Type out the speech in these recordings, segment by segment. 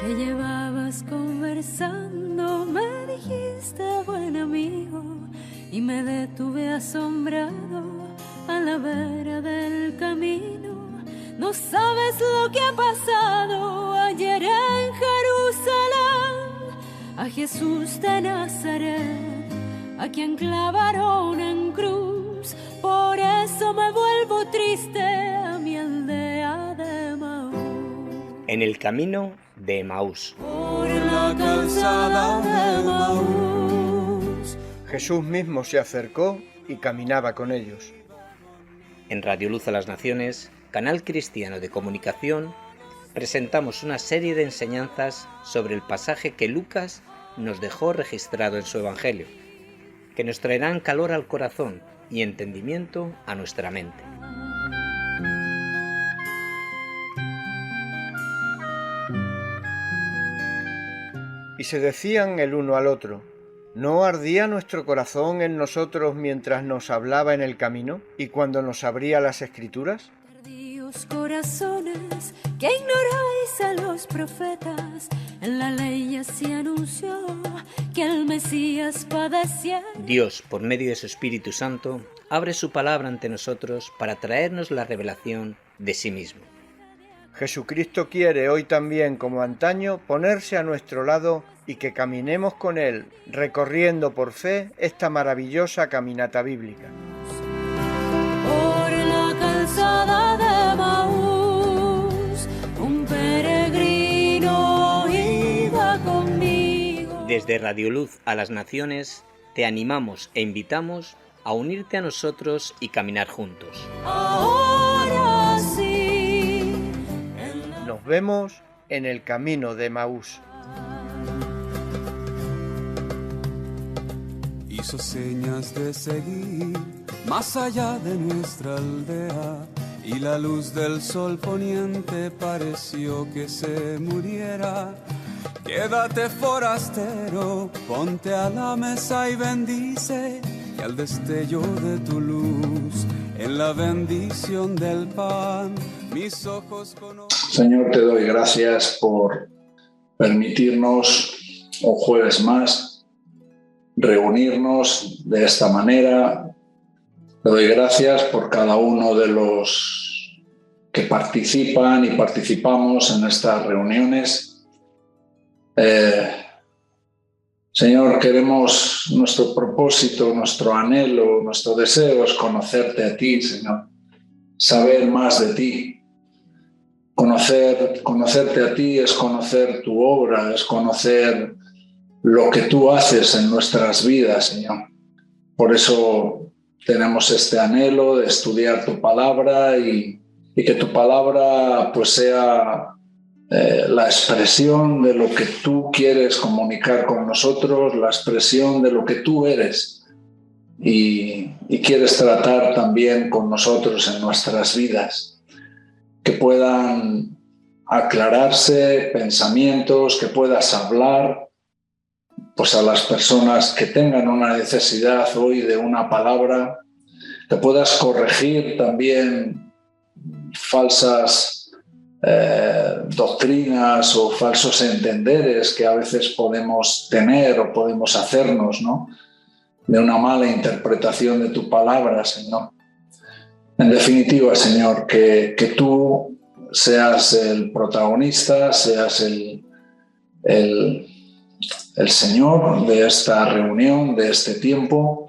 Que llevabas conversando, me dijiste buen amigo, y me detuve asombrado a la vera del camino. No sabes lo que ha pasado ayer en Jerusalén, a Jesús de Nazaret, a quien clavaron en cruz. Por eso me vuelvo triste a mi aldea de Emaús. En el camino de Emaús. Por la calzada de Emaús. Jesús mismo se acercó y caminaba con ellos. En Radio Luz a las Naciones, canal cristiano de comunicación, presentamos una serie de enseñanzas sobre el pasaje que Lucas nos dejó registrado en su Evangelio, que nos traerán calor al corazón y entendimiento a nuestra mente. Y se decían el uno al otro: ¿no ardía nuestro corazón en nosotros mientras nos hablaba en el camino y cuando nos abría las Escrituras? Tardíos corazones que ignoráis a los profetas, en la ley ya se anunció que el Mesías padecía. Dios, por medio de su Espíritu Santo, abre su palabra ante nosotros para traernos la revelación de sí mismo. Jesucristo quiere hoy también, como antaño, ponerse a nuestro lado y que caminemos con Él, recorriendo por fe esta maravillosa caminata bíblica. Por la calzada de Emaús, un peregrino iba conmigo. Desde Radio Luz a las Naciones, te animamos e invitamos a unirte a nosotros y caminar juntos. Ahora sí. Nos vemos en el camino de Emaús. Hizo señas de seguir más allá de nuestra aldea, y la luz del sol poniente pareció que se muriera. Quédate forastero, ponte a la mesa y bendice, y al destello de tu luz, en la bendición del pan, mis ojos conocen. Señor, te doy gracias por permitirnos un jueves más reunirnos de esta manera. Te doy gracias por cada uno de los que participan y participamos en estas reuniones. Señor, queremos, nuestro propósito, nuestro anhelo, nuestro deseo es conocerte a ti, Señor, saber más de ti. Conocerte a ti es conocer tu obra, es conocer lo que tú haces en nuestras vidas, Señor. Por eso tenemos este anhelo de estudiar tu palabra y que tu palabra pues sea la expresión de lo que tú quieres comunicar con nosotros, la expresión de lo que tú eres y quieres tratar también con nosotros en nuestras vidas. Que puedan aclararse pensamientos, que puedas hablar pues a las personas que tengan una necesidad hoy de una palabra, que puedas corregir también falsas doctrinas o falsos entenderes que a veces podemos tener o podemos hacernos, ¿no?, de una mala interpretación de tu palabra, Señor. En definitiva, Señor, que tú seas el protagonista, seas el Señor de esta reunión, de este tiempo,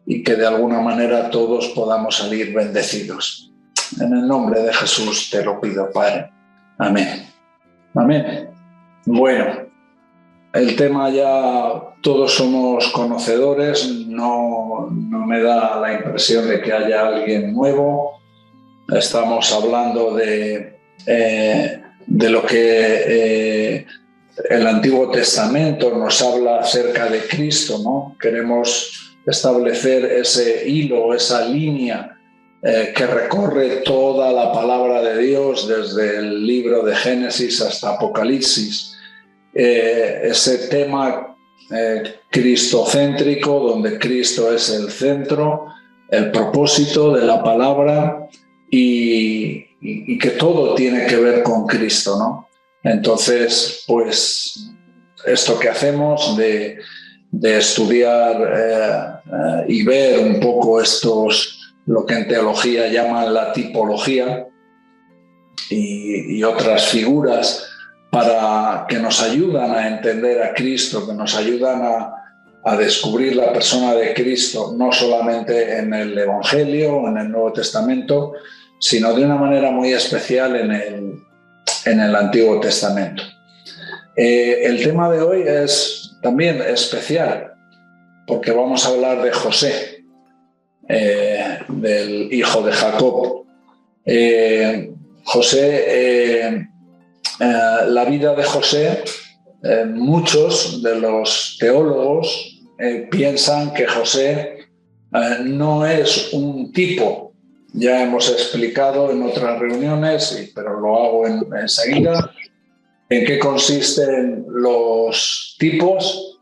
y que de alguna manera todos podamos salir bendecidos. En el nombre de Jesús te lo pido, Padre. Amén. Amén. Bueno, el tema ya todos somos conocedores, no me da la impresión de que haya alguien nuevo. Estamos hablando de lo que el Antiguo Testamento nos habla acerca de Cristo, ¿no? Queremos establecer ese hilo, esa línea que recorre toda la palabra de Dios desde el libro de Génesis hasta Apocalipsis. Ese tema cristocéntrico, donde Cristo es el centro, el propósito de la palabra y que todo tiene que ver con Cristo, ¿no? Entonces, pues esto que hacemos de estudiar y ver un poco lo que en teología llaman la tipología y otras figuras para que nos ayudan a entender a Cristo, que nos ayudan a descubrir la persona de Cristo, no solamente en el Evangelio o en el Nuevo Testamento, sino de una manera muy especial en el Antiguo Testamento. El tema de hoy es también especial, porque vamos a hablar de José, del hijo de Jacob. La vida de José, muchos de los teólogos piensan que José no es un tipo. Ya hemos explicado en otras reuniones, pero lo hago enseguida, en qué consisten los tipos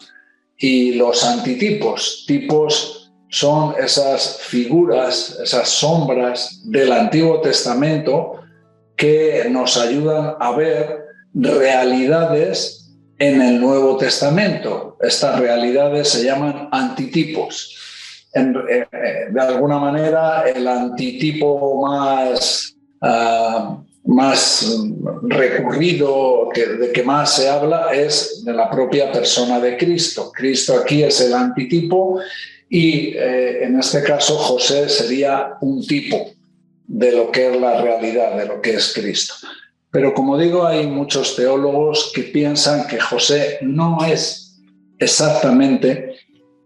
y los antitipos. Tipos son esas figuras, esas sombras del Antiguo Testamento que nos ayudan a ver realidades en el Nuevo Testamento. Estas realidades se llaman antitipos. De alguna manera, el antitipo más recurrido, de que más se habla, es de la propia persona de Cristo. Cristo aquí es el antitipo y en este caso José sería un tipo de lo que es la realidad, de lo que es Cristo. Pero como digo, hay muchos teólogos que piensan que José no es exactamente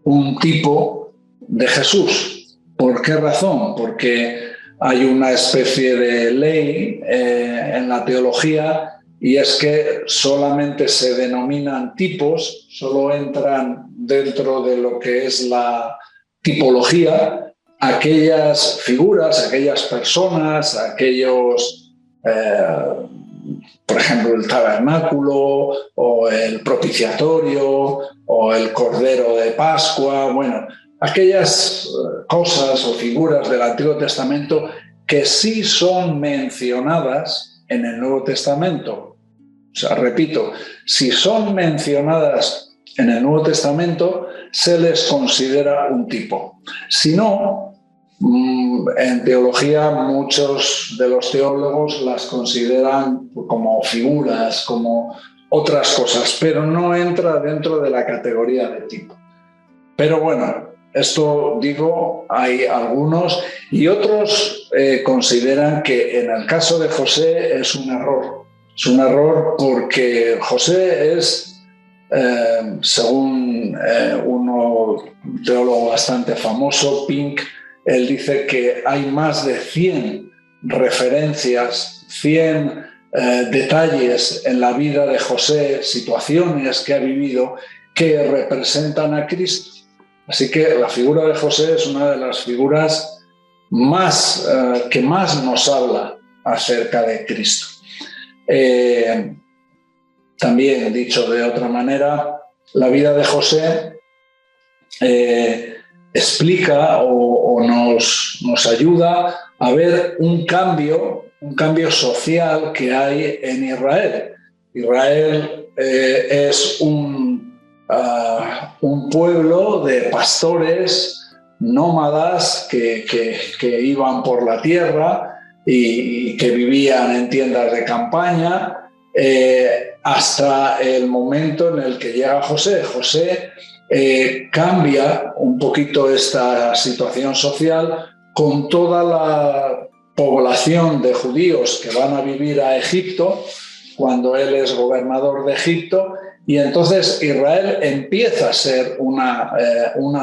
un tipo de Jesús. ¿Por qué razón? Porque hay una especie de ley en la teología, y es que solamente se denominan tipos, solo entran dentro de lo que es la tipología aquellas figuras, aquellas personas, aquellos, por ejemplo, el tabernáculo o el propiciatorio o el cordero de Pascua, bueno, aquellas cosas o figuras del Antiguo Testamento que sí son mencionadas en el Nuevo Testamento. O sea, repito, si son mencionadas en el Nuevo Testamento, se les considera un tipo. Si no, en teología muchos de los teólogos las consideran como figuras, como otras cosas, pero no entra dentro de la categoría de tipo. Pero bueno, esto digo, hay algunos y otros consideran que en el caso de José es un error. Es un error porque José es, según un teólogo bastante famoso, Pink, él dice que hay más de 100 referencias, 100 detalles en la vida de José, situaciones que ha vivido que representan a Cristo. Así que la figura de José es una de las figuras que más nos habla acerca de Cristo. También, dicho de otra manera, la vida de José explica o nos ayuda a ver un cambio social que hay en Israel. Israel es un pueblo de pastores nómadas que iban por la tierra y que vivían en tiendas de campaña hasta el momento en el que llega José. José cambia un poquito esta situación social con toda la población de judíos que van a vivir a Egipto cuando él es gobernador de Egipto, y entonces Israel empieza a ser una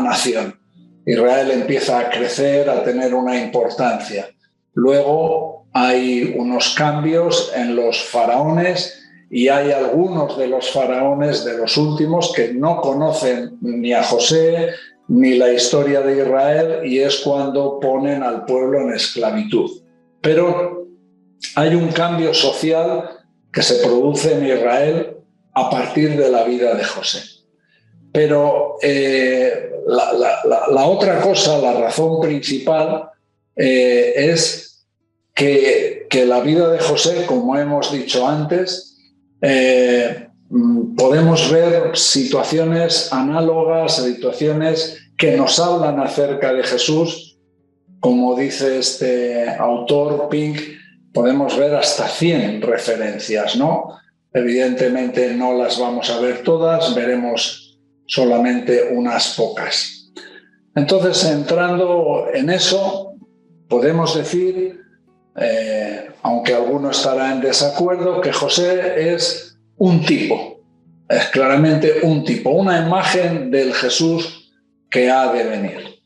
nación. Israel empieza a crecer, a tener una importancia. Luego hay unos cambios en los faraones y hay algunos de los faraones de los últimos que no conocen ni a José, ni la historia de Israel, y es cuando ponen al pueblo en esclavitud. Pero hay un cambio social que se produce en Israel a partir de la vida de José. Pero la otra cosa, la razón principal, es que la vida de José, como hemos dicho antes, podemos ver situaciones análogas, situaciones que nos hablan acerca de Jesús. Como dice este autor, Pink, podemos ver hasta 100 referencias, ¿no? Evidentemente no las vamos a ver todas, veremos solamente unas pocas. Entonces, entrando en eso, podemos decir, aunque alguno estará en desacuerdo, que José es un tipo, es claramente un tipo, una imagen del Jesús que ha de venir.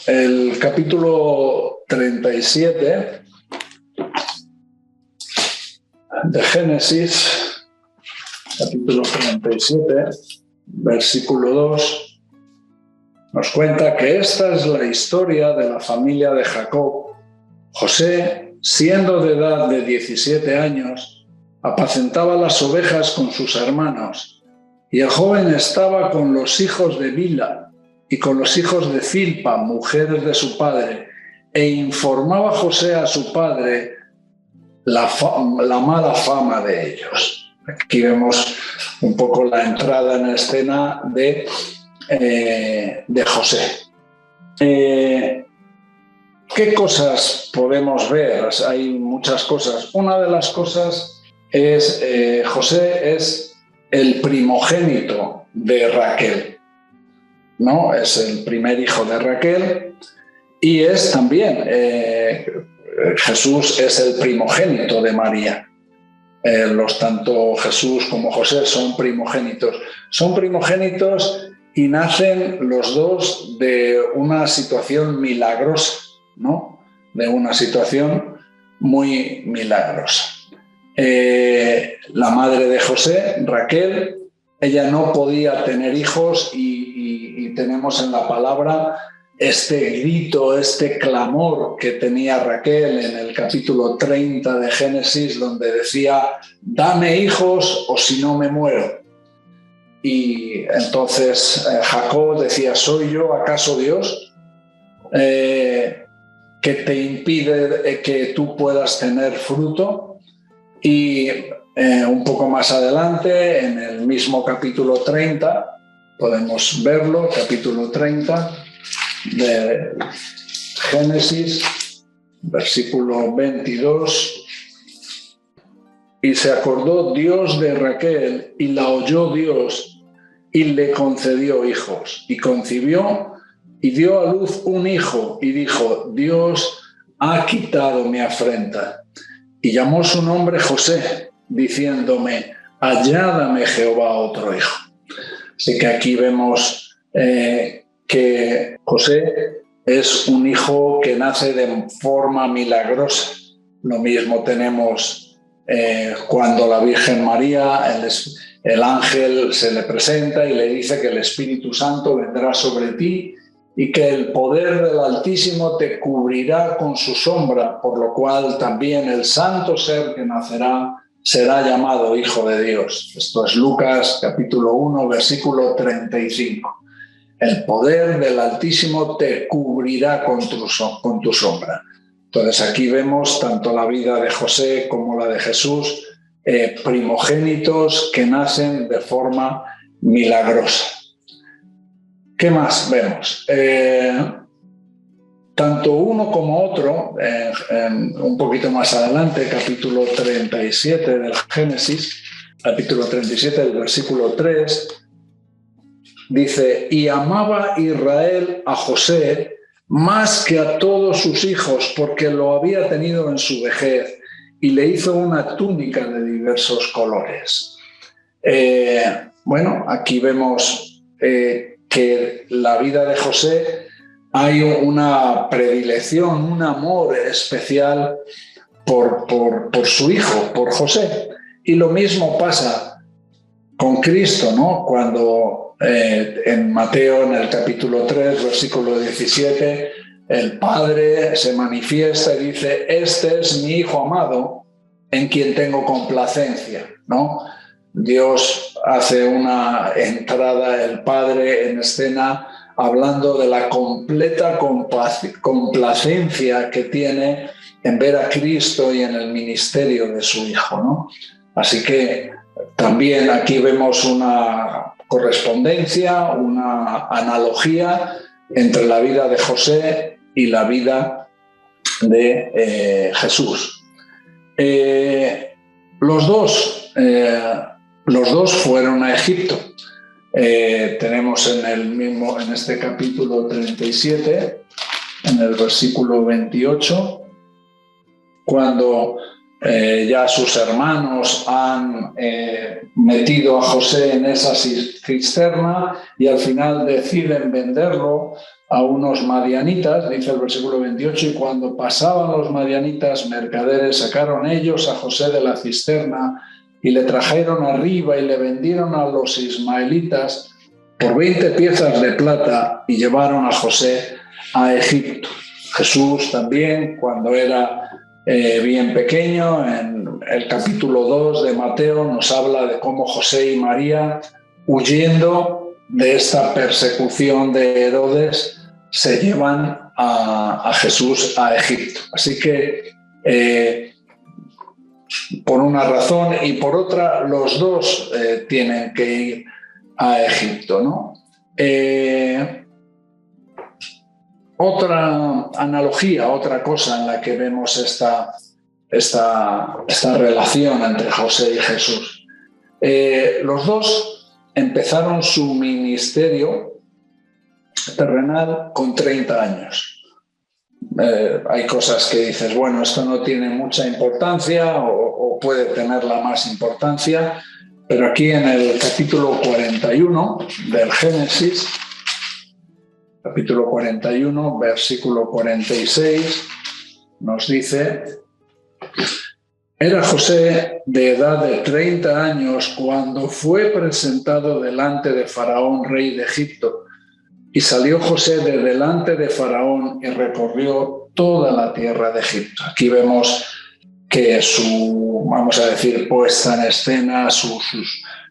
El capítulo 37 de Génesis, capítulo 37, versículo 2, nos cuenta que esta es la historia de la familia de Jacob. José, siendo de edad de 17 años, apacentaba las ovejas con sus hermanos, y el joven estaba con los hijos de Bilha y con los hijos de Zilpa, mujeres de su padre, e informaba José a su padre la mala fama de ellos. Aquí vemos un poco la entrada en escena de José. ¿Qué cosas podemos ver? Hay muchas cosas. Una de las cosas es José es el primogénito de Raquel, ¿no? Es el primer hijo de Raquel y es también Jesús es el primogénito de María. Tanto Jesús como José son primogénitos. Son primogénitos y nacen los dos de una situación milagrosa, ¿no? De una situación muy milagrosa. La madre de José, Raquel, ella no podía tener hijos y tenemos en la palabra este grito, este clamor que tenía Raquel en el capítulo 30 de Génesis, donde decía: dame hijos o si no me muero. Y entonces Jacob decía: ¿soy yo acaso Dios que te impide que tú puedas tener fruto? Y un poco más adelante, en el mismo capítulo 30, podemos verlo, capítulo 30 de Génesis, versículo 22. Y se acordó Dios de Raquel y la oyó Dios y le concedió hijos. Y concibió y dio a luz un hijo y dijo: Dios ha quitado mi afrenta. Y llamó su nombre José, diciéndome: añádame Jehová otro hijo. Así que aquí vemos que José es un hijo que nace de forma milagrosa. Lo mismo tenemos cuando la Virgen María, el ángel se le presenta y le dice que el Espíritu Santo vendrá sobre ti y que el poder del Altísimo te cubrirá con su sombra, por lo cual también el santo ser que nacerá será llamado Hijo de Dios. Esto es Lucas capítulo 1, versículo 35. El poder del Altísimo te cubrirá con tu sombra. Entonces aquí vemos tanto la vida de José como la de Jesús, primogénitos que nacen de forma milagrosa. ¿Qué más vemos? Tanto uno como otro, un poquito más adelante, capítulo 37 del Génesis, capítulo 37, del versículo 3, dice: y amaba Israel a José más que a todos sus hijos, porque lo había tenido en su vejez, y le hizo una túnica de diversos colores. Bueno, aquí vemos que la vida de José hay una predilección, un amor especial por su hijo, por José. Y lo mismo pasa con Cristo, ¿no? Cuando en Mateo, en el capítulo 3, versículo 17, el Padre se manifiesta y dice: este es mi Hijo amado, en quien tengo complacencia, ¿no? Dios hace una entrada, el Padre en escena, hablando de la completa complacencia que tiene en ver a Cristo y en el ministerio de su Hijo, ¿no? Así que también aquí vemos una correspondencia, una analogía entre la vida de José y la vida de Jesús. Los dos fueron a Egipto. Tenemos en este capítulo 37, en el versículo 28, cuando ya sus hermanos han metido a José en esa cisterna y al final deciden venderlo a unos madianitas, dice el versículo 28, y cuando pasaban los madianitas mercaderes, sacaron ellos a José de la cisterna y le trajeron arriba y le vendieron a los ismaelitas por 20 piezas de plata y llevaron a José a Egipto. Jesús también, cuando era bien pequeño, en el capítulo 2 de Mateo nos habla de cómo José y María, huyendo de esta persecución de Herodes, se llevan a Jesús a Egipto. Así que por una razón y por otra, los dos tienen que ir a Egipto, ¿no? Otra analogía, otra cosa en la que vemos esta relación entre José y Jesús. Los dos empezaron su ministerio terrenal con 30 años. Hay cosas que dices, bueno, esto no tiene mucha importancia o puede tenerla más importancia, pero aquí en el capítulo 41 del Génesis, capítulo 41, versículo 46, nos dice: era José de edad de 30 años cuando fue presentado delante de Faraón, rey de Egipto, y salió José de delante de Faraón y recorrió toda la tierra de Egipto. Aquí vemos que vamos a decir, puesta en escena, su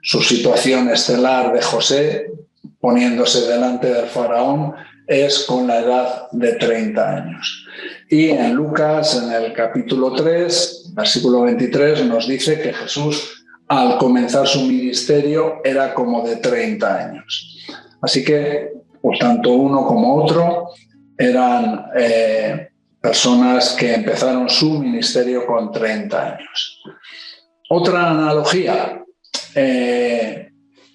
situación estelar de José, poniéndose delante del Faraón, es con la edad de 30 años. Y en Lucas, en el capítulo 3, versículo 23, nos dice que Jesús, al comenzar su ministerio, era como de 30 años. Así que, pues, tanto uno como otro eran personas que empezaron su ministerio con 30 años. Otra analogía,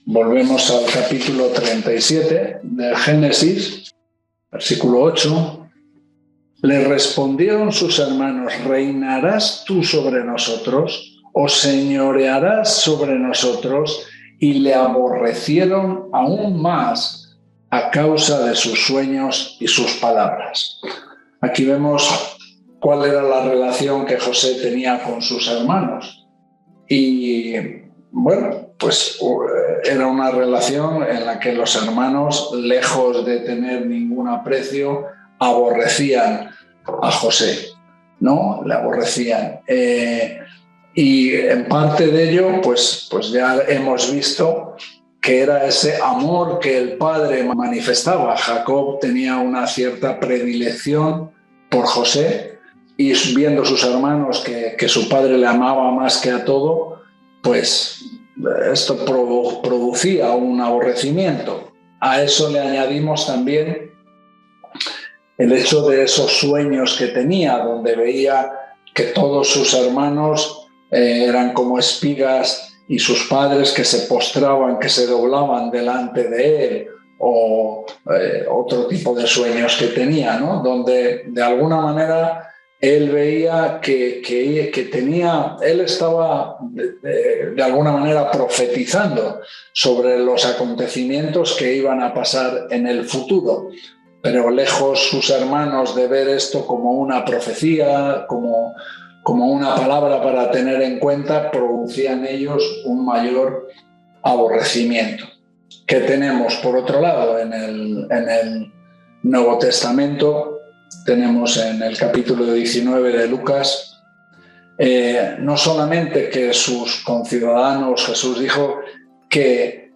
volvemos al capítulo 37 del Génesis, versículo 8. Le respondieron sus hermanos: ¿reinarás tú sobre nosotros o señorearás sobre nosotros? Y le aborrecieron aún más a causa de sus sueños y sus palabras. Aquí vemos cuál era la relación que José tenía con sus hermanos. Y bueno, pues era una relación en la que los hermanos, lejos de tener ningún aprecio, aborrecían a José, ¿no? Le aborrecían. Y en parte de ello, pues ya hemos visto que era ese amor que el padre manifestaba. Jacob tenía una cierta predilección por José y viendo sus hermanos que su padre le amaba más que a todo, pues esto producía un aborrecimiento. A eso le añadimos también el hecho de esos sueños que tenía, donde veía que todos sus hermanos eran como espigas y sus padres que se postraban, que se doblaban delante de él, o otro tipo de sueños que tenía, ¿no? Donde de alguna manera él veía que tenía, él estaba de alguna manera profetizando sobre los acontecimientos que iban a pasar en el futuro. Pero lejos sus hermanos de ver esto como una profecía, como una palabra para tener en cuenta, producían ellos un mayor aborrecimiento. que tenemos por otro lado en el Nuevo Testamento. Tenemos en el capítulo 19 de Lucas, no solamente que sus conciudadanos, Jesús dijo que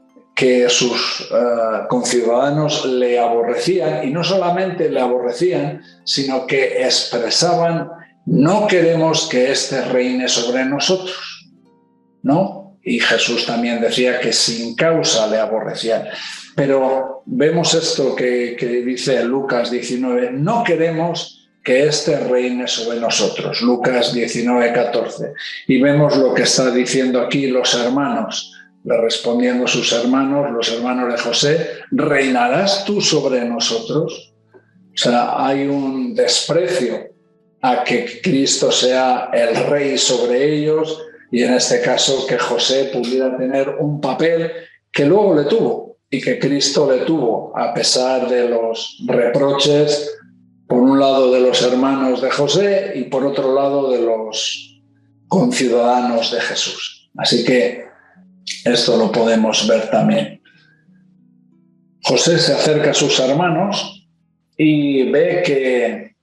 sus conciudadanos le aborrecían, y no solamente le aborrecían, sino que expresaban: no queremos que éste reine sobre nosotros, ¿no? Y Jesús también decía que sin causa le aborrecían. Pero vemos esto que dice Lucas 19: no queremos que éste reine sobre nosotros. Lucas 19, 14. Y vemos lo que está diciendo aquí los hermanos. Le respondiendo sus hermanos, los hermanos de José: ¿reinarás tú sobre nosotros? O sea, hay un desprecio a que Cristo sea el rey sobre ellos, y en este caso que José pudiera tener un papel que luego le tuvo y que Cristo le tuvo, a pesar de los reproches, por un lado de los hermanos de José y por otro lado de los conciudadanos de Jesús. Así que esto lo podemos ver también. José se acerca a sus hermanos y ve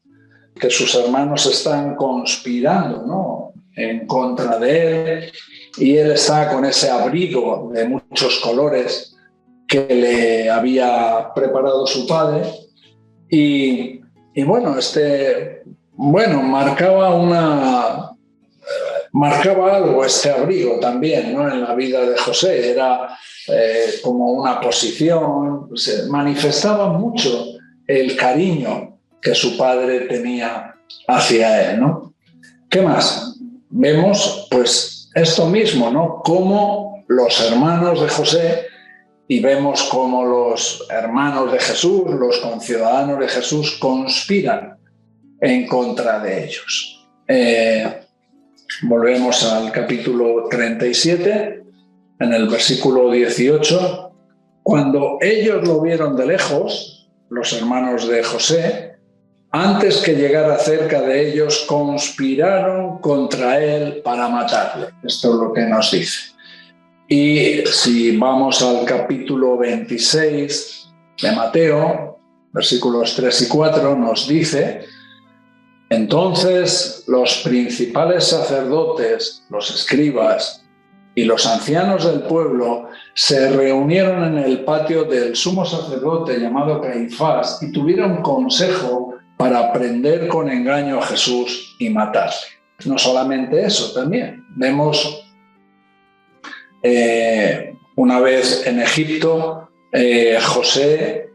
que sus hermanos están conspirando, ¿no?, en contra de él, y él está con ese abrigo de muchos colores que le había preparado su padre, y marcaba algo este abrigo también, ¿no?, en la vida de José. Era como una posición, se manifestaba mucho el cariño que su padre tenía hacia él, ¿no? ¿Qué más? Vemos pues esto mismo, ¿no?, cómo los hermanos de José, y vemos cómo los hermanos de Jesús, los conciudadanos de Jesús, conspiran en contra de ellos. Volvemos al capítulo 37, en el versículo 18. Cuando ellos lo vieron de lejos, los hermanos de José, antes que llegara cerca de ellos, conspiraron contra él para matarle. Esto es lo que nos dice. Y si vamos al capítulo 26 de Mateo, versículos 3 y 4, nos dice: entonces los principales sacerdotes, los escribas y los ancianos del pueblo se reunieron en el patio del sumo sacerdote llamado Caifás y tuvieron consejo para prender con engaño a Jesús y matarle. No solamente eso, también vemos una vez en Egipto, José,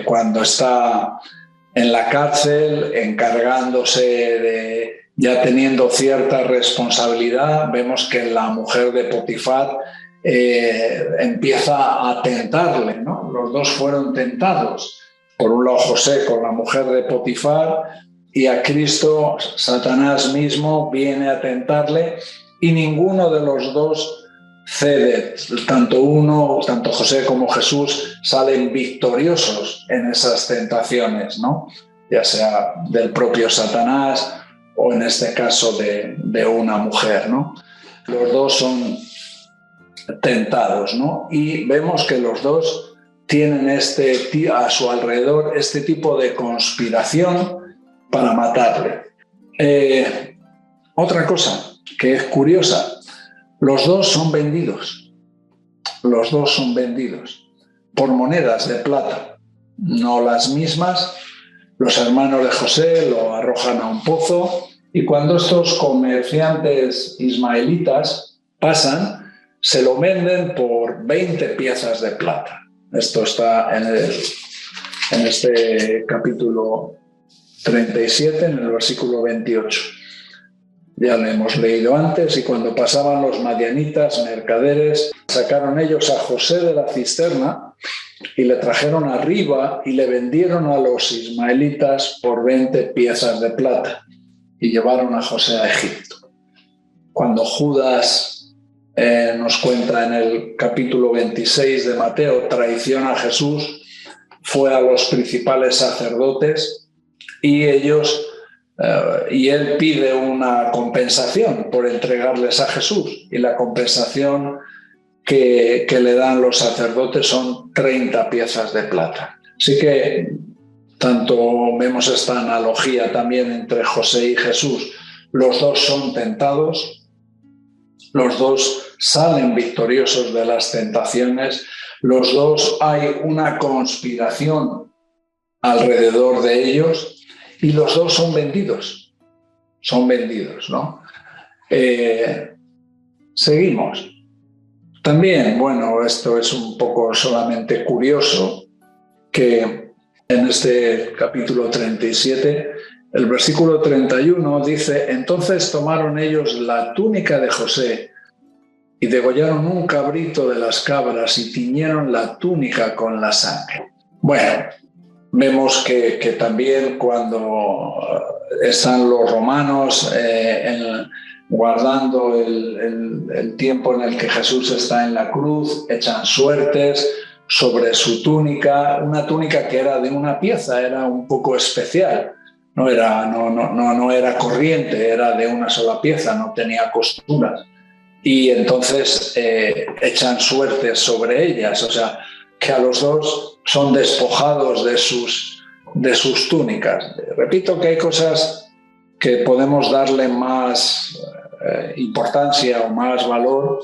cuando está en la cárcel, encargándose ya teniendo cierta responsabilidad, vemos que la mujer de Potifar empieza a tentarle, ¿no? Los dos fueron tentados. Por un lado José con la mujer de Potifar, y a Cristo, Satanás mismo, viene a tentarle, y ninguno de los dos cede. Tanto José como Jesús salen victoriosos en esas tentaciones, ¿no?, ya sea del propio Satanás o en este caso de una mujer, ¿no? Los dos son tentados, ¿no? Y vemos que los dos tienen a su alrededor este tipo de conspiración para matarle. Otra cosa que es curiosa: los dos son vendidos por monedas de plata, no las mismas. Los hermanos de José lo arrojan a un pozo, y cuando estos comerciantes ismaelitas pasan, se lo venden por 20 piezas de plata. Esto está en este capítulo 37, en el versículo 28. Ya lo hemos leído antes. Y cuando pasaban los madianitas, mercaderes, sacaron ellos a José de la cisterna y le trajeron arriba y le vendieron a los ismaelitas por 20 piezas de plata y llevaron a José a Egipto. Cuando Judas nos cuenta en el capítulo 26 de Mateo, traiciona a Jesús, fue a los principales sacerdotes y él pide una compensación por entregarles a Jesús, y la compensación que le dan los sacerdotes son 30 piezas de plata. Así que tanto vemos esta analogía también entre José y Jesús. Los dos son tentados, los dos salen victoriosos de las tentaciones, los dos hay una conspiración alrededor de ellos y los dos son vendidos, ¿no? Seguimos. También, bueno, esto es un poco solamente curioso, que en este capítulo 37, el versículo 31 dice: entonces tomaron ellos la túnica de José y degollaron un cabrito de las cabras y tiñeron la túnica con la sangre. Bueno, vemos que también cuando están los romanos guardando el tiempo en el que Jesús está en la cruz, echan suertes sobre su túnica, una túnica que era de una pieza, era un poco especial, no era corriente, era de una sola pieza, no tenía costuras. Y entonces echan suertes sobre ellas, o sea, que a los dos son despojados de sus túnicas. Repito que hay cosas que podemos darle más importancia o más valor,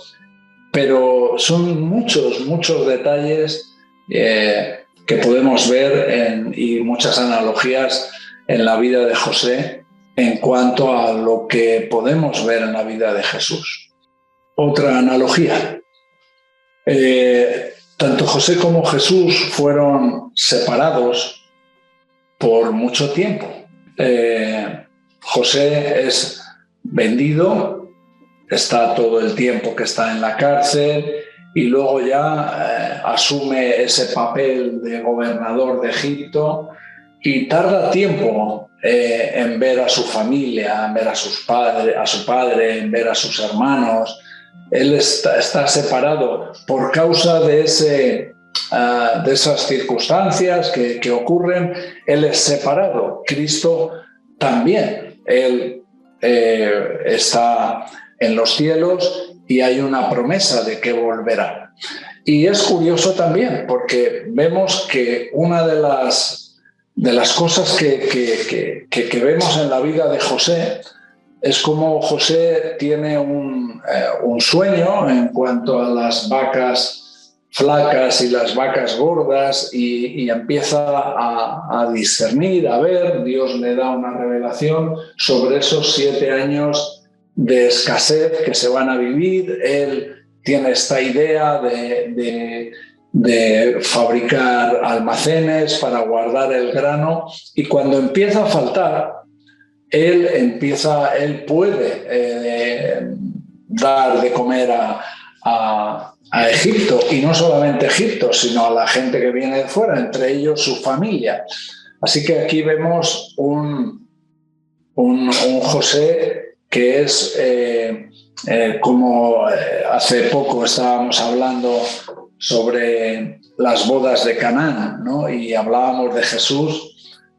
pero son muchos detalles que podemos ver y muchas analogías en la vida de José en cuanto a lo que podemos ver en la vida de Jesús. Otra analogía. Tanto José como Jesús fueron separados por mucho tiempo. José es vendido, está todo el tiempo que está en la cárcel y luego ya asume ese papel de gobernador de Egipto y tarda tiempo en ver a su familia, en ver a su padre, en ver a sus hermanos. Él está separado por causa de esas circunstancias que ocurren. Él es separado. Cristo también. Él está en los cielos y hay una promesa de que volverá. Y es curioso también porque vemos que una de las cosas que vemos en la vida de José es como José tiene un sueño en cuanto a las vacas flacas y las vacas gordas y empieza a discernir, a ver. Dios le da una revelación sobre esos 7 años de escasez que se van a vivir. Él tiene esta idea de fabricar almacenes para guardar el grano y cuando empieza a faltar, él puede dar de comer a Egipto, y no solamente Egipto, sino a la gente que viene de fuera, entre ellos su familia. Así que aquí vemos un José que es como hace poco estábamos hablando sobre las bodas de Canaán, ¿no? Y hablábamos de Jesús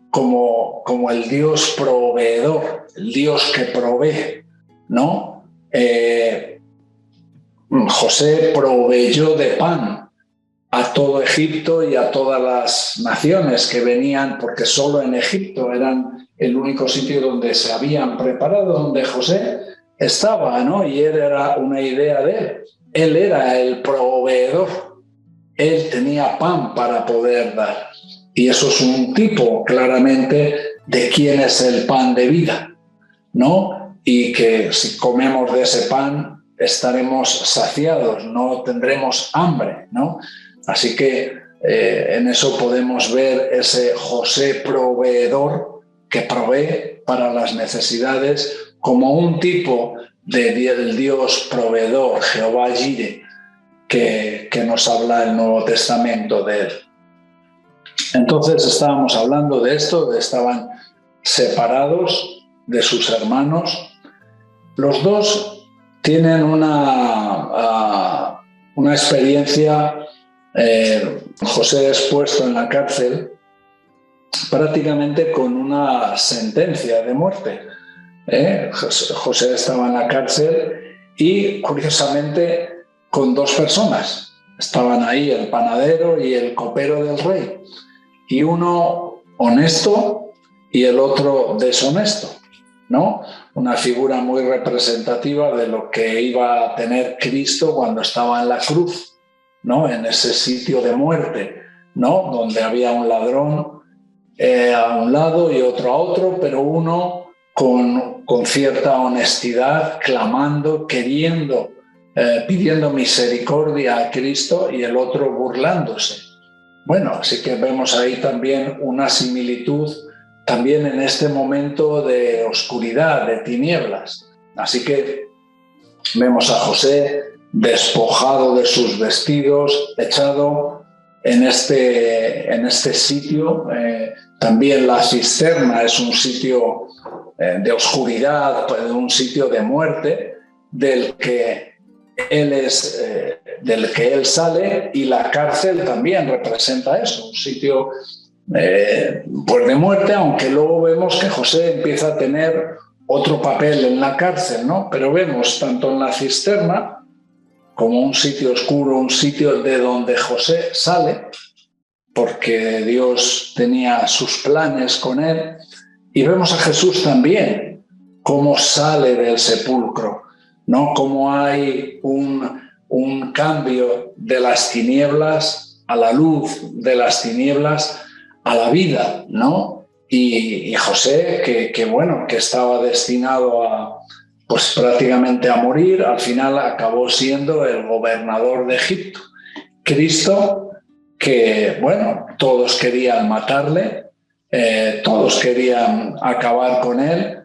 como el Dios proveedor, el Dios que provee, ¿no? José proveyó de pan a todo Egipto y a todas las naciones que venían, porque solo en Egipto eran el único sitio donde se habían preparado, donde José estaba, ¿no? Y era una idea de él. Él era el proveedor. Él tenía pan para poder dar. Y eso es un tipo claramente de quién es el pan de vida, ¿no? Y que si comemos de ese pan estaremos saciados, no tendremos hambre, ¿no? Así que en eso podemos ver ese José proveedor que provee para las necesidades como un tipo del Dios proveedor, Jehová Jireh, que nos habla el Nuevo Testamento de él. Entonces estábamos hablando de esto, estaban separados de sus hermanos. Los dos tienen una experiencia. José es puesto en la cárcel prácticamente con una sentencia de muerte. José estaba en la cárcel y, curiosamente, con dos personas. Estaban ahí el panadero y el copero del rey, y uno honesto y el otro deshonesto, ¿no? Una figura muy representativa de lo que iba a tener Cristo cuando estaba en la cruz, ¿no? En ese sitio de muerte, ¿no? Donde había un ladrón a un lado y otro a otro, pero uno con cierta honestidad, clamando, queriendo, pidiendo misericordia a Cristo, y el otro burlándose. Bueno, así que vemos ahí también una similitud también en este momento de oscuridad, de tinieblas. Así que vemos a José despojado de sus vestidos, echado en este sitio. También la cisterna es un sitio de oscuridad, un sitio de muerte, del que él sale, y la cárcel también representa eso, un sitio pues de muerte, aunque luego vemos que José empieza a tener otro papel en la cárcel, ¿no? Pero vemos tanto en la cisterna como un sitio oscuro, un sitio de donde José sale, porque Dios tenía sus planes con él, y vemos a Jesús también, cómo sale del sepulcro, ¿no? Cómo hay un cambio de las tinieblas a la luz, de las tinieblas a la vida, ¿no? Y José, que estaba destinado a, pues prácticamente a morir, al final acabó siendo el gobernador de Egipto. Cristo, que bueno, todos querían matarle, todos querían acabar con él,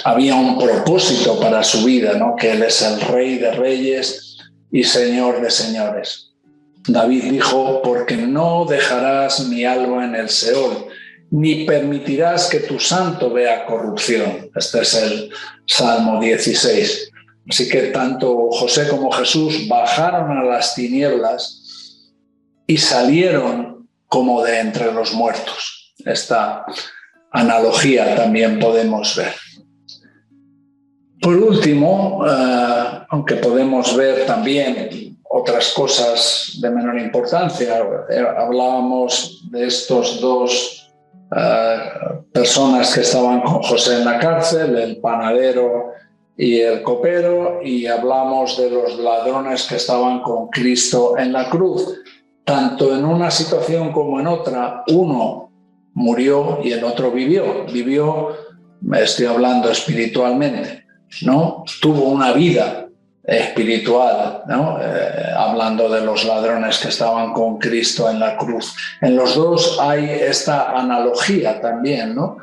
había un propósito para su vida, ¿no? Que él es el Rey de Reyes y Señor de Señores. David dijo: porque no dejarás mi alma en el Seol, ni permitirás que tu santo vea corrupción. Este es el Salmo 16. Así que tanto José como Jesús bajaron a las tinieblas y salieron como de entre los muertos. Esta analogía también podemos ver. Por último, aunque podemos ver también otras cosas de menor importancia, hablábamos de estos dos personas que estaban con José en la cárcel, el panadero y el copero, y hablamos de los ladrones que estaban con Cristo en la cruz. Tanto en una situación como en otra, uno murió y el otro vivió. Vivió, me estoy hablando espiritualmente, ¿no? Tuvo una vida espiritual, ¿no? Hablando de los ladrones que estaban con Cristo en la cruz. En los dos hay esta analogía también, ¿no?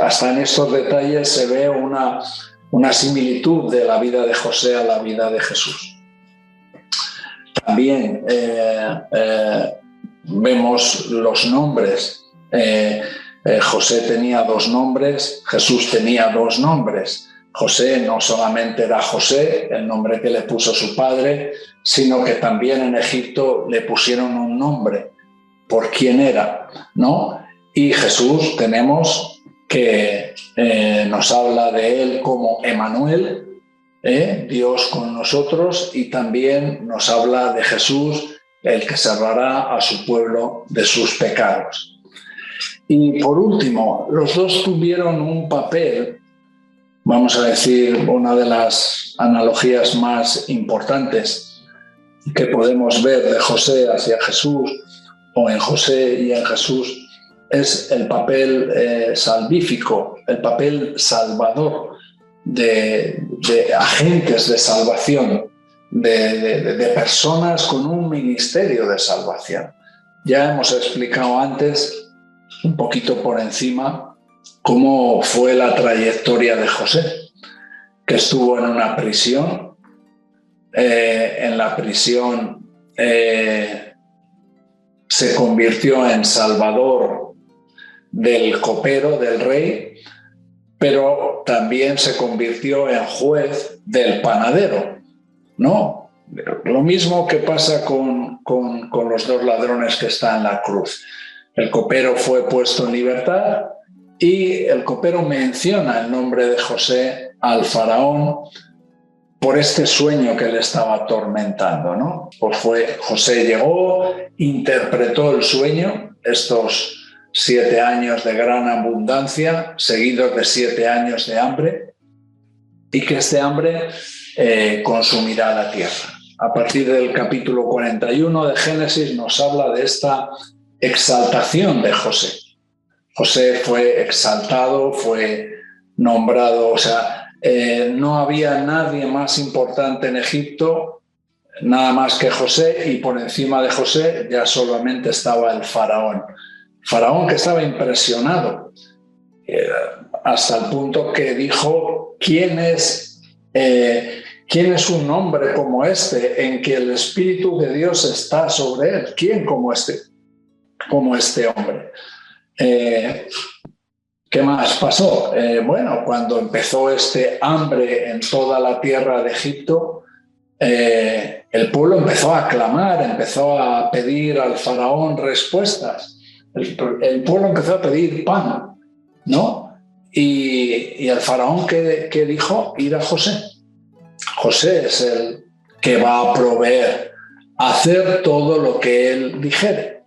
Hasta en estos detalles se ve una similitud de la vida de José a la vida de Jesús. También vemos los nombres. José tenía dos nombres, Jesús tenía dos nombres. José no solamente era José, el nombre que le puso su padre, sino que también en Egipto le pusieron un nombre por quién era, ¿no? Y Jesús tenemos que nos habla de él como Emmanuel, Dios con nosotros, y también nos habla de Jesús, el que salvará a su pueblo de sus pecados. Y por último, los dos tuvieron un papel, vamos a decir, una de las analogías más importantes que podemos ver de José hacia Jesús, o en José y en Jesús, es el papel salvífico, el papel salvador de agentes de salvación, de personas con un ministerio de salvación. Ya hemos explicado antes, un poquito por encima, cómo fue la trayectoria de José, que estuvo en una prisión. En la prisión se convirtió en salvador del copero, del rey, pero también se convirtió en juez del panadero, ¿no? Lo mismo que pasa con los dos ladrones que están en la cruz. El copero fue puesto en libertad y el copero menciona el nombre de José al faraón por este sueño que le estaba atormentando, ¿no? Pues José llegó, interpretó el sueño, estos 7 años de gran abundancia, seguidos de 7 años de hambre, y que este hambre consumirá la tierra. A partir del capítulo 41 de Génesis nos habla de esta exaltación de José. José fue exaltado, fue nombrado, o sea, no había nadie más importante en Egipto, nada más que José, y por encima de José ya solamente estaba el faraón. Faraón que estaba impresionado, hasta el punto que dijo, ¿quién es un hombre como este en que el Espíritu de Dios está sobre él? ¿Quién como este hombre? ¿Qué más pasó? Bueno, cuando empezó este hambre en toda la tierra de Egipto, el pueblo empezó a clamar, empezó a pedir al faraón respuestas. El pueblo empezó a pedir pan, ¿no? Y el faraón, ¿qué dijo? Ir a José. José es el que va a proveer, hacer todo lo que él dijere,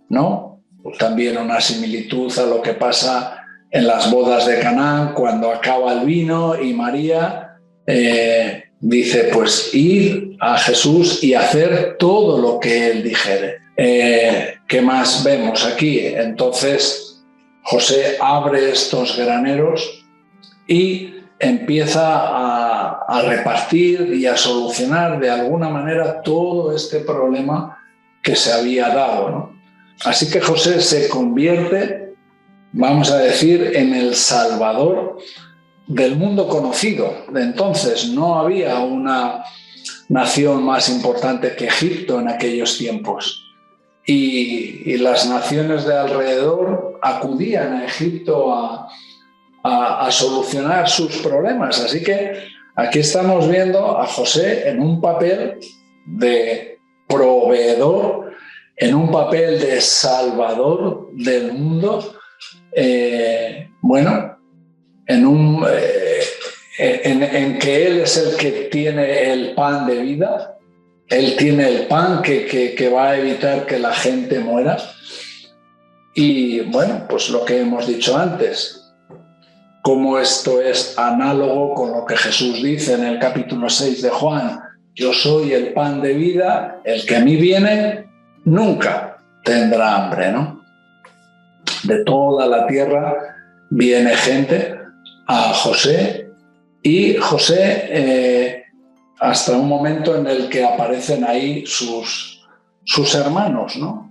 ¿no? Pues también una similitud a lo que pasa en las bodas de Canaán, cuando acaba el vino y María dice, pues ir a Jesús y hacer todo lo que él dijere. ¿Qué más vemos aquí? Entonces José abre estos graneros y empieza a repartir y a solucionar de alguna manera todo este problema que se había dado, ¿no? Así que José se convierte, vamos a decir, en el salvador del mundo conocido. De entonces no había una nación más importante que Egipto en aquellos tiempos. Y las naciones de alrededor acudían a Egipto a solucionar sus problemas. Así que aquí estamos viendo a José en un papel de proveedor, en un papel de salvador del mundo, en que él es el que tiene el pan de vida, él tiene el pan que va a evitar que la gente muera. Y bueno, pues lo que hemos dicho antes, cómo esto es análogo con lo que Jesús dice en el capítulo 6 de Juan, yo soy el pan de vida, el que a mí viene nunca tendrá hambre, ¿no? De toda la tierra viene gente a José, y José hasta un momento en el que aparecen ahí sus hermanos, ¿no?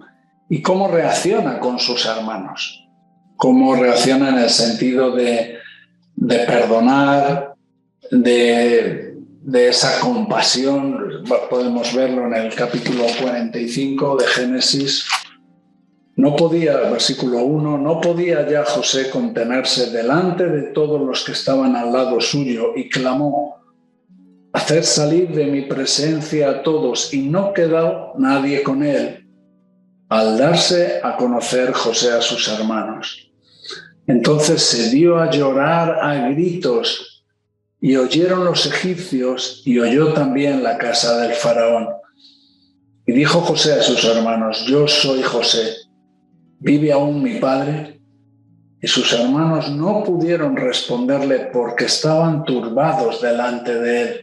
¿Y cómo reacciona con sus hermanos? ¿Cómo reacciona en el sentido de perdonar, de esa compasión? Podemos verlo en el capítulo 45 de Génesis. Versículo 1, no podía ya José contenerse delante de todos los que estaban al lado suyo y clamó, haced salir de mi presencia a todos, y no quedó nadie con él, al darse a conocer José a sus hermanos. Entonces se dio a llorar a gritos, y oyeron los egipcios, y oyó también la casa del faraón. Y dijo José a sus hermanos, yo soy José, ¿vive aún mi padre? Y sus hermanos no pudieron responderle porque estaban turbados delante de él.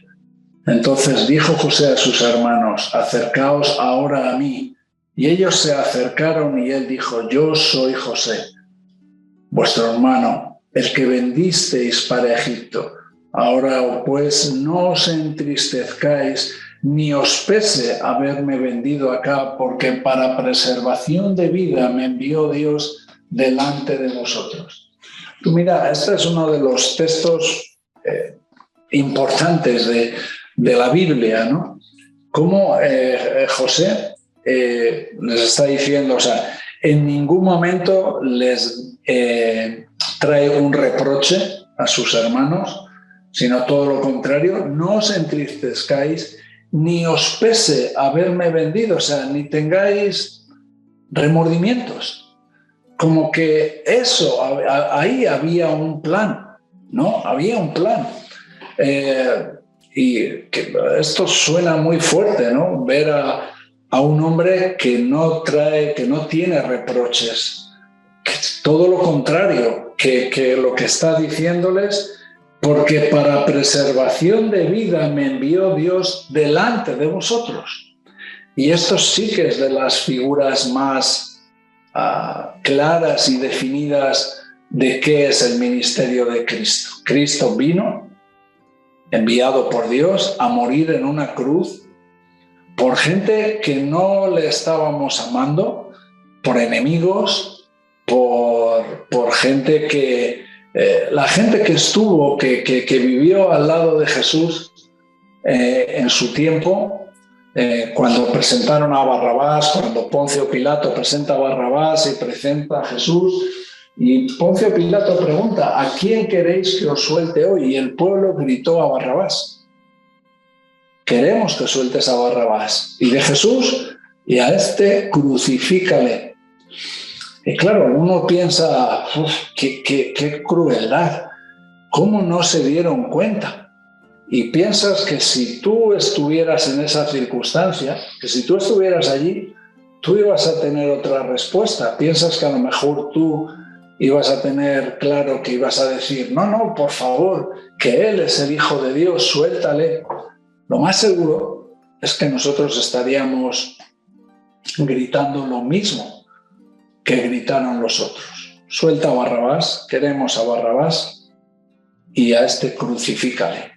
Entonces dijo José a sus hermanos, acercaos ahora a mí. Y ellos se acercaron y él dijo, yo soy José, vuestro hermano, el que vendisteis para Egipto. Ahora pues no os entristezcáis ni os pese haberme vendido acá, porque para preservación de vida me envió Dios delante de vosotros. Tú mira, este es uno de los textos importantes de la Biblia, ¿no? Cómo José les está diciendo, o sea, en ningún momento les trae un reproche a sus hermanos, sino todo lo contrario, no os entristezcáis ni os pese haberme vendido, o sea, ni tengáis remordimientos. Como que eso, ahí había un plan, ¿no? Había un plan. Y que esto suena muy fuerte, ¿no? Ver a un hombre que no tiene reproches, que todo lo contrario, que lo que está diciéndoles, porque para preservación de vida me envió Dios delante de vosotros. Y esto sí que es de las figuras más claras y definidas de qué es el ministerio de Cristo. Cristo vino, enviado por Dios, a morir en una cruz por gente que no le estábamos amando, por enemigos, por gente que... la gente que estuvo, que vivió al lado de Jesús en su tiempo, cuando presentaron a Barrabás, cuando Poncio Pilato presenta a Barrabás y presenta a Jesús, y Poncio Pilato pregunta, ¿a quién queréis que os suelte hoy? Y el pueblo gritó a Barrabás. Queremos que sueltes a Barrabás. Y de Jesús, y a este crucifícale. Y claro, uno piensa, qué crueldad, ¿cómo no se dieron cuenta? Y piensas que si tú estuvieras en esa circunstancia, que si tú estuvieras allí, tú ibas a tener otra respuesta. Piensas que a lo mejor tú ibas a tener claro que ibas a decir, no, por favor, que Él es el Hijo de Dios, suéltale. Lo más seguro es que nosotros estaríamos gritando lo mismo que gritaron los otros. Suelta a Barrabás, queremos a Barrabás y a este crucifícale.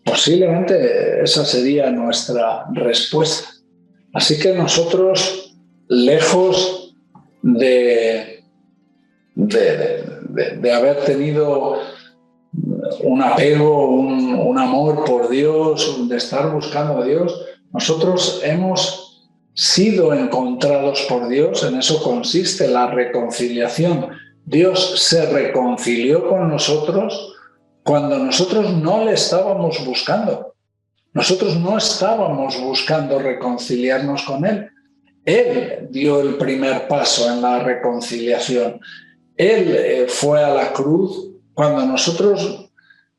Posiblemente esa sería nuestra respuesta. Así que nosotros, lejos de haber tenido un apego, un amor por Dios, de estar buscando a Dios, nosotros hemos sido encontrados por Dios. En eso consiste la reconciliación. Dios se reconcilió con nosotros cuando nosotros no le estábamos buscando. Nosotros no estábamos buscando reconciliarnos con Él. Él dio el primer paso en la reconciliación. Él fue a la cruz cuando nosotros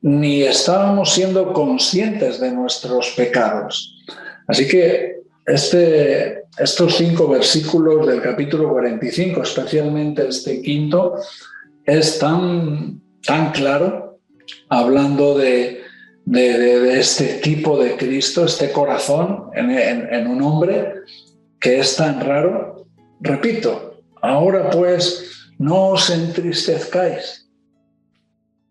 ni estábamos siendo conscientes de nuestros pecados. Así que estos 5 versículos del capítulo 45, especialmente este quinto, es tan claro, hablando de este tipo de Cristo, este corazón en un hombre que es tan raro. Repito, ahora pues no os entristezcáis,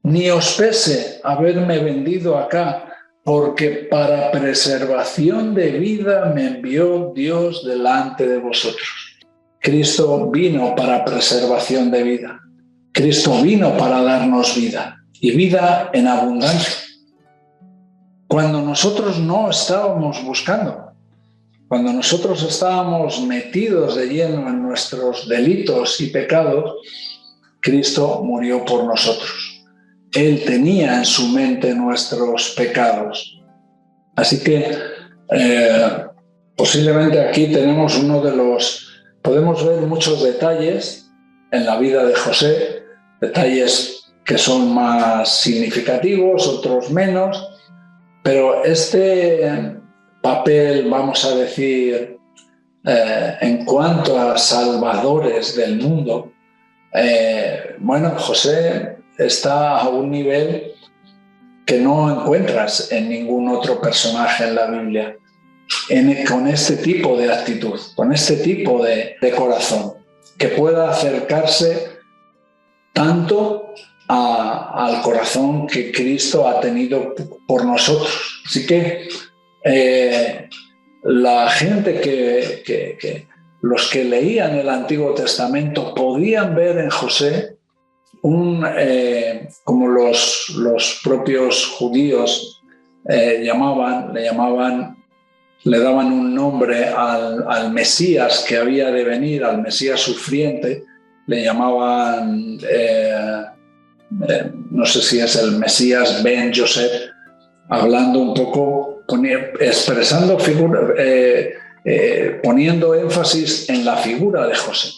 ni os pese haberme vendido acá, porque para preservación de vida me envió Dios delante de vosotros. Cristo vino para preservación de vida. Cristo vino para darnos vida, y vida en abundancia. Cuando nosotros no estábamos buscando, cuando nosotros estábamos metidos de lleno en nuestros delitos y pecados, Cristo murió por nosotros. Él tenía en su mente nuestros pecados. Así que posiblemente aquí tenemos podemos ver muchos detalles en la vida de José, detalles que son más significativos, otros menos, pero este papel, vamos a decir, en cuanto a salvadores del mundo, José está a un nivel que no encuentras en ningún otro personaje en la Biblia, con este tipo de actitud, con este tipo de corazón, que pueda acercarse tanto al corazón que Cristo ha tenido por nosotros. Así que la gente los que leían el Antiguo Testamento podían ver en José como los propios judíos le daban un nombre al Mesías que había de venir, al Mesías sufriente, le llamaban, no sé si es el Mesías Ben Yosef, hablando un poco, expresando poniendo énfasis en la figura de José,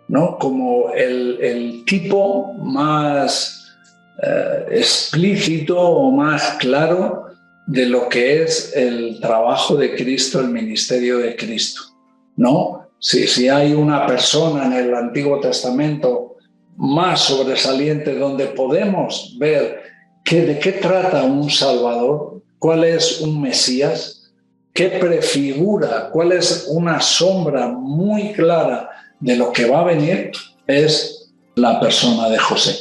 ¿no? Como el tipo más explícito o más claro de lo que es el trabajo de Cristo, el ministerio de Cristo, ¿no? Si hay una persona en el Antiguo Testamento más sobresaliente donde podemos ver de qué trata un Salvador, cuál es un Mesías, qué prefigura, cuál es una sombra muy clara de lo que va a venir, es la persona de José.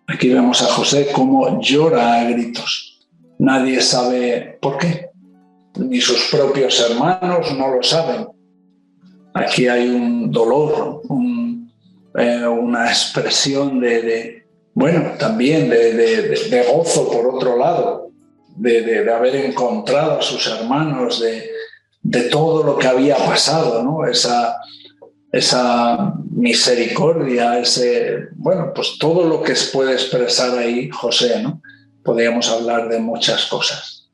Aquí vemos a José cómo llora a gritos. Nadie sabe por qué, ni sus propios hermanos no lo saben. Aquí hay un dolor, una expresión también de gozo por otro lado, de haber encontrado a sus hermanos, de todo lo que había pasado, ¿no? Esa misericordia, pues todo lo que se puede expresar ahí José, ¿no? Podríamos hablar de muchas cosas.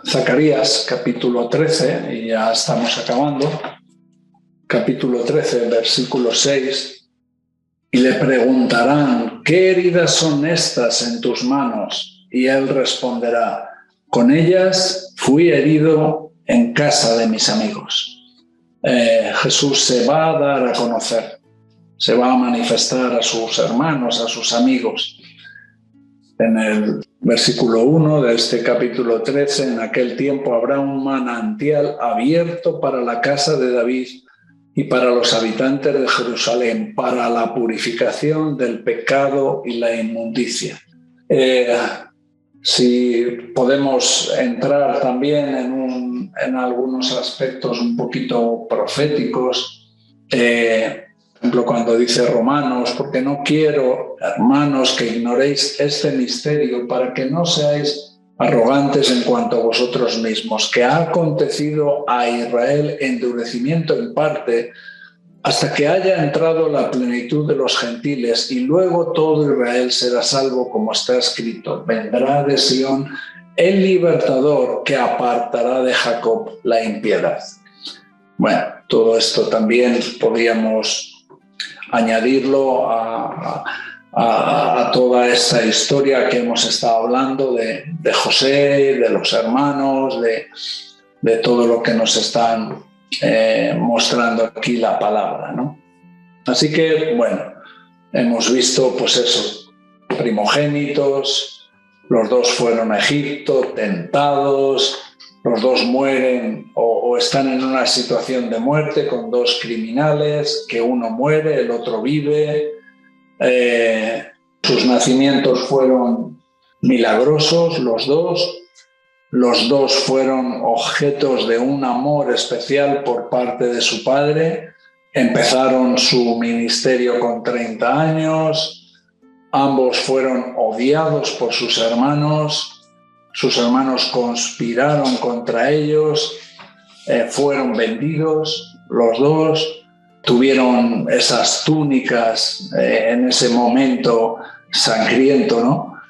Zacarías, capítulo 13, y ya estamos acabando, capítulo 13, versículo 6, y le preguntarán, ¿qué heridas son estas en tus manos? Y él responderá, con ellas fui herido en casa de mis amigos. Jesús se va a dar a conocer, se va a manifestar a sus hermanos, a sus amigos. En el versículo 1 de este capítulo 13, en aquel tiempo habrá un manantial abierto para la casa de David y para los habitantes de Jerusalén, para la purificación del pecado y la inmundicia. Si podemos entrar también en algunos aspectos un poquito proféticos, por ejemplo, cuando dice Romanos, porque no quiero, hermanos, que ignoréis este misterio para que no seáis arrogantes en cuanto a vosotros mismos, que ha acontecido a Israel endurecimiento en parte hasta que haya entrado la plenitud de los gentiles y luego todo Israel será salvo, como está escrito, vendrá de Sión el libertador que apartará de Jacob la impiedad. Bueno, todo esto también podríamos añadirlo a toda esta historia que hemos estado hablando de José, de los hermanos, de todo lo que nos están mostrando aquí la palabra, ¿no? Así que, bueno, hemos visto, pues eso, primogénitos, los dos fueron a Egipto, tentados, los dos mueren o están en una situación de muerte con dos criminales, que uno muere, el otro vive. Sus nacimientos fueron milagrosos, los dos fueron objetos de un amor especial por parte de su padre. Empezaron su ministerio con 30 años, ambos fueron odiados por sus hermanos conspiraron contra ellos, fueron vendidos, los dos tuvieron esas túnicas en ese momento sangriento, ¿no?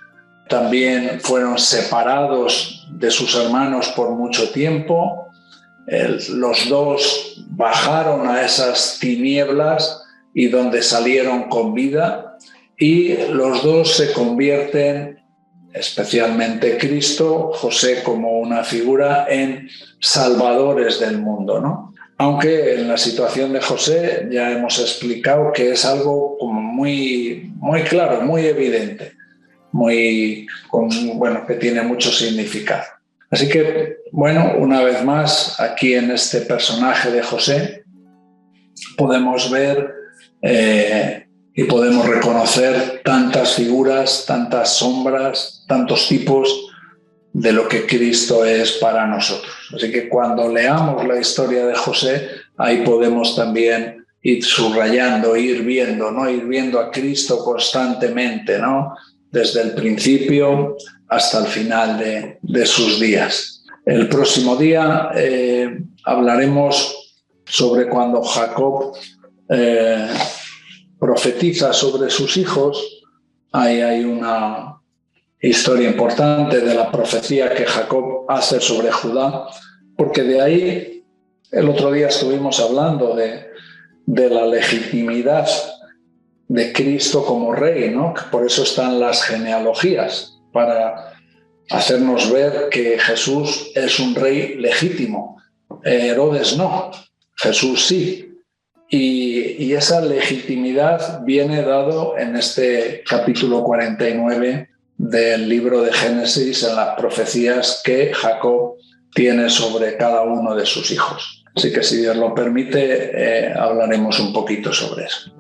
También fueron separados de sus hermanos por mucho tiempo. Los dos bajaron a esas tinieblas y donde salieron con vida, y los dos se convierten, especialmente Cristo, José como una figura, en salvadores del mundo, ¿no? Aunque en la situación de José ya hemos explicado que es algo como muy, muy claro, muy evidente, que tiene mucho significado. Así que, bueno, una vez más, aquí en este personaje de José podemos ver y podemos reconocer tantas figuras, tantas sombras, tantos tipos de lo que Cristo es para nosotros. Así que cuando leamos la historia de José, ahí podemos también ir subrayando, ir viendo, ¿no? Ir viendo a Cristo constantemente, ¿no? Desde el principio hasta el final de sus días. El próximo día hablaremos sobre cuando Jacob profetiza sobre sus hijos. Ahí hay una historia importante de la profecía que Jacob hace sobre Judá, porque de ahí el otro día estuvimos hablando de la legitimidad de Cristo como rey, ¿no? Por eso están las genealogías, para hacernos ver que Jesús es un rey legítimo. Herodes no, Jesús sí. Y esa legitimidad viene dado en este capítulo 49 del libro de Génesis, en las profecías que Jacob tiene sobre cada uno de sus hijos. Así que si Dios lo permite, hablaremos un poquito sobre eso.